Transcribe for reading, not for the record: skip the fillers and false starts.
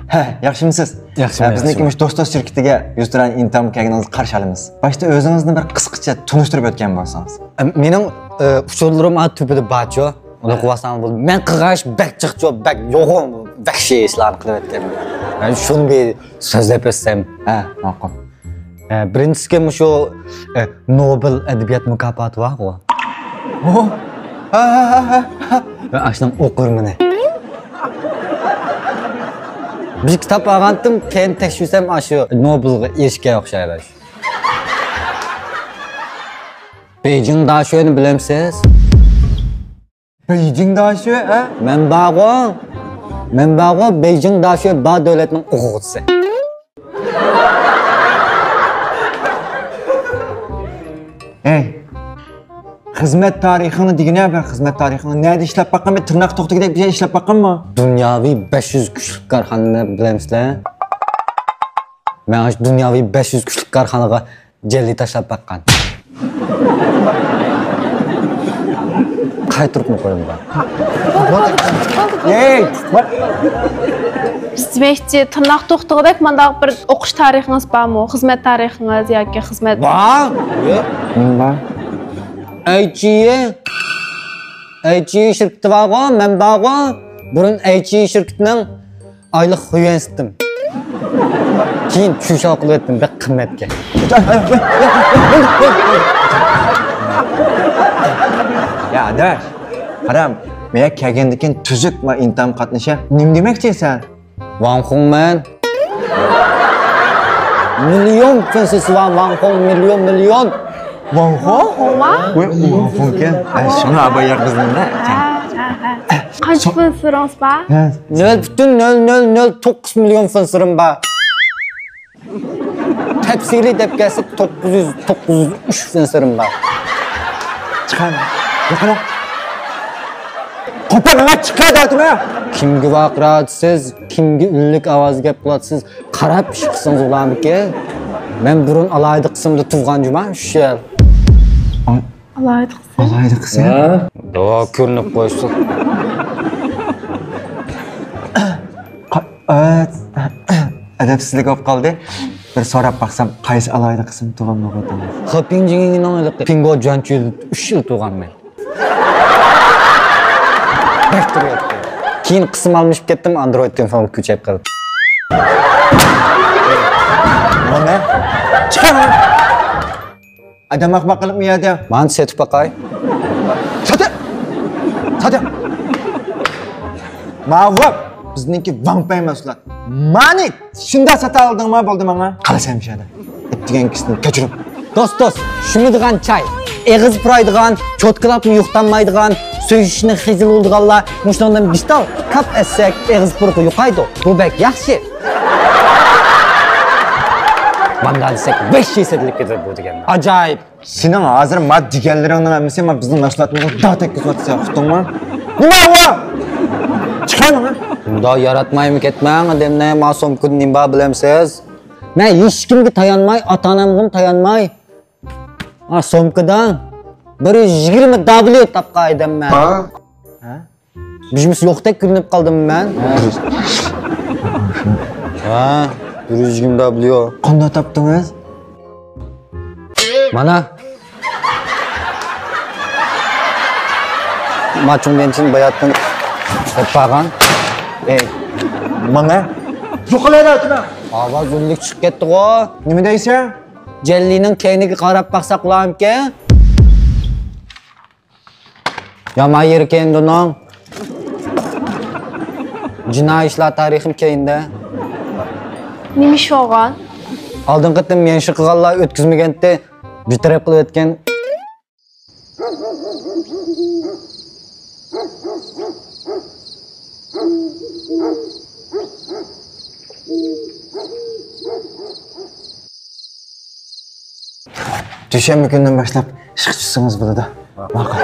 He, yaxshimisiz? Yaxshiman. Biznikimiz Dostos şirketiga yuzturan intam kelganingizni qarshi olamiz. Başta o'zingizni bir qisqacha tunishtirib o'tgan bo'lsangiz. Mening uchollarim tupida bacho. Uni quvasam bo'ldi. Men qig'ash bak chiqcho, bak yo'g'on, bak ishlarni qilib o'tganman. Men shuni bir so'zlab o'tsam, Ha, ma'qul. birinchisi shu Nobel adabiyot mukofoti bor. Oh. Ha. Ben aşkım okurmuni. Bir kitap algandim, keyin tekshirsam shu Nobelga erishgan o'xshaydi. Beijing Daşö'ni bilemsiz? Beijing Daşö, ha? Men bag'o Beijing Daşö ba davlatning o'quvchisi. Ey. Xizmat tarixini degina bir xizmat tarixini nerede ishlab baqqan, bir tirnoq to'xtagidek bir şey ishlab baqqanmi? Dunyoviy 500 kuchli korxonani bilamsizlar? Men shu dunyoviy 500 kuchli korxonaga jelli tashlab baqqan. Qaytirib qo'ydim ben. Ey, Demakchi, tirnoq to'xtagidek mandaq bir o'qish tarixingiz bormi? Xizmat tarixingiz yoki xizmat Bor. Bor. Aychi şirketi var, men bag'o. Burun Aychi şirketining oylik xuyensdim. Keyin tushuncha qilib o'tdim bir qimmatga. Ya adash. Qaram, men kelgandan tuzuk va intam qatnasha. Nim demakchisan? Wang Hongman. Milyon pensiyasi var, Wang Hong milyon. Wang Hong? Hongma? Wang Hong ken. Shuni abayar bizning-da. Qancha pul so'raysiz bor? 0,009 milyon fınsirim var. Tepsili deb kelsa 903 fınsirim var. Chiqar. Yo'qala. Qo'polga chiqar dedim-a. Kimga vaqiratsiz, kimga unlik ovoz gap qilatsiz, qarab ish qilsangiz bo'ladiki. Men burun alaydi qismda tug'anjiman, shu yer. Alaydi qilsa. Alaydi qilsa. Davo ko'rinib qo'ysin. Adabsizlik bo'lib qoldi. Bir so'rab baqsam, qaysi alaydi qism tug'anmoq o'tadi. Xopinjingning o'ylab Pingo Janchu 3 yil tug'anman. Keyin qism almishib ketdim, Android telefon ko'chib qoldi. Mana chiqar. Adam aqbaq qilib miyada. Men setib baqay. Sata. Ma'vab. Bizniki vampay mas'ulat. Mani shunda sata oldingmi bo'ldi menga? Qalasam shada. Degan kishini kechirib. Do'st, shuni degan chay. Eg'iz puraydigan, cho'tqilabni yo'qtanmaydigan, söýüşini xijil oldiganlar, mushundan bistal kap essak eg'iz puruqi yo'qaydi. Bu bek yaxshi. Banda desek 5 yesedlik ketib bu degan. Ajoyib. Sening hozir mad deganlaringdan emas, men bizning mahsulotimizni da'vat etkizib o'tdingmi? Nima bu? Chiqarmi? Bunda yaratmaymi ketmang, adamlar masum kun nima bilamsiz? Men hech kimga tayanmay, ota-onamga tayanmay. Somkadan 120 W tapqaydım ben. Ha? Bizimiz yo'qdek ko'rinib qoldim men. Ha, 120 W. Qanday topdingiz? Mana. Maçımdan için bayatdan yapağan. Mana. Yo'qlaydi atma. Ovoz unlik chiqib ketdi-ku. Nima deysan? Jellining keyniga qarab baqsaq bo'larmi-ki? Yomon yer kendining. Jinoiy ishlar tarixim keyinda. Nima ish bo'lgan? Oldin qatim men shu qilganlar o'tkazmaganda bitirib qilib o'tgan. Düşenme günden başlap iş çıksanız burada da. Ma'qul.